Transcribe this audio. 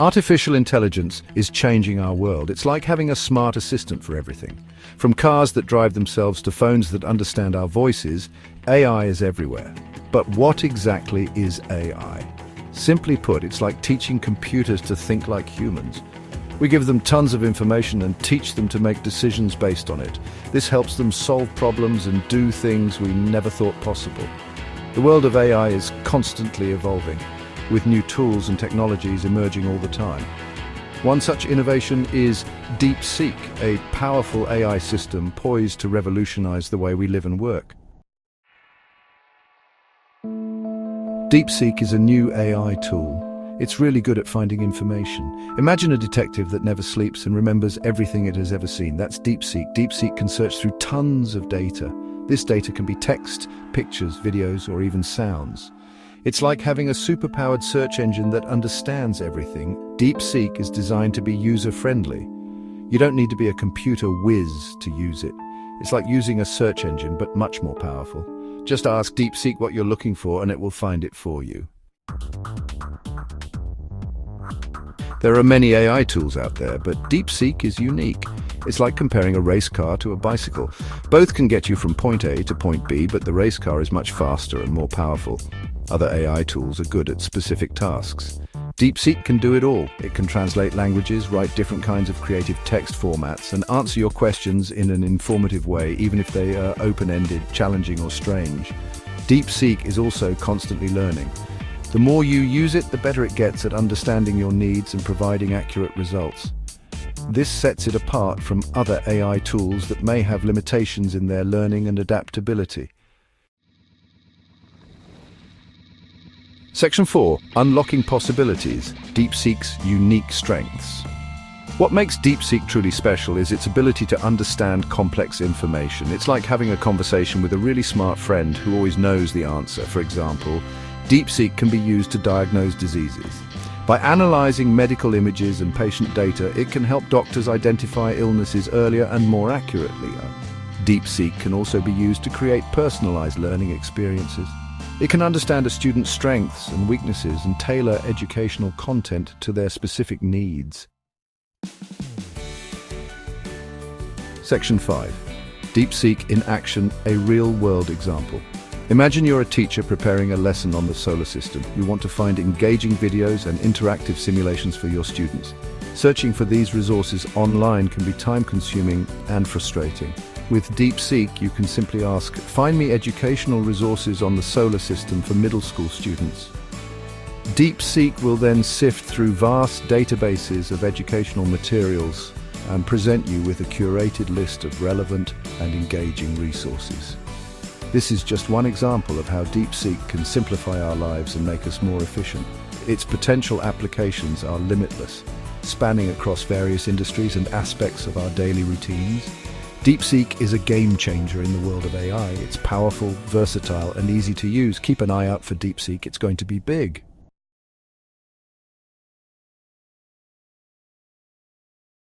Artificial intelligence is changing our world. It's like having a smart assistant for everything. From cars that drive themselves to phones that understand our voices, AI is everywhere. But what exactly is AI? Simply put, it's like teaching computers to think like humans. We give them tons of information and teach them to make decisions based on it. This helps them solve problems and do things we never thought possible. The world of AI is constantly evolving, with new tools and technologies emerging all the time. One such innovation is DeepSeek, a powerful AI system poised to revolutionize the way we live and work. DeepSeek is a new AI tool. It's really good at finding information. Imagine a detective that never sleeps and remembers everything it has ever seen. That's DeepSeek. DeepSeek can search through tons of data. This data can be text, pictures, videos, or even sounds. It's like having a superpowered search engine that understands everything. DeepSeek is designed to be user-friendly. You don't need to be a computer whiz to use it. It's like using a search engine, but much more powerful. Just ask DeepSeek what you're looking for and it will find it for you. There are many AI tools out there, but DeepSeek is unique. It's like comparing a race car to a bicycle. Both can get you from point A to point B, but the race car is much faster and more powerful. Other AI tools are good at specific tasks. DeepSeek can do it all. It can translate languages, write different kinds of creative text formats, and answer your questions in an informative way, even if they are open-ended, challenging, or strange. DeepSeek is also constantly learning. The more you use it, the better it gets at understanding your needs and providing accurate results. This sets it apart from other AI tools that may have limitations in their learning and adaptability. Section 4. Unlocking possibilities. DeepSeek's unique strengths. What makes DeepSeek truly special is its ability to understand complex information. It's like having a conversation with a really smart friend who always knows the answer. For example, DeepSeek can be used to diagnose diseases. By analyzing medical images and patient data, it can help doctors identify illnesses earlier and more accurately. DeepSeek can also be used to create personalized learning experiences. It can understand a student's strengths and weaknesses and tailor educational content to their specific needs. Section 5. DeepSeek in action, a real-world example. Imagine you're a teacher preparing a lesson on the solar system. You want to find engaging videos and interactive simulations for your students. Searching for these resources online can be time-consuming and frustrating. With DeepSeek, you can simply ask, "Find me educational resources on the solar system for middle school students." DeepSeek will then sift through vast databases of educational materials and present you with a curated list of relevant and engaging resources. This is just one example of how DeepSeek can simplify our lives and make us more efficient. Its potential applications are limitless, spanning across various industries and aspects of our daily routines. DeepSeek is a game changer in the world of AI. It's powerful, versatile, and easy to use. Keep an eye out for DeepSeek. It's going to be big.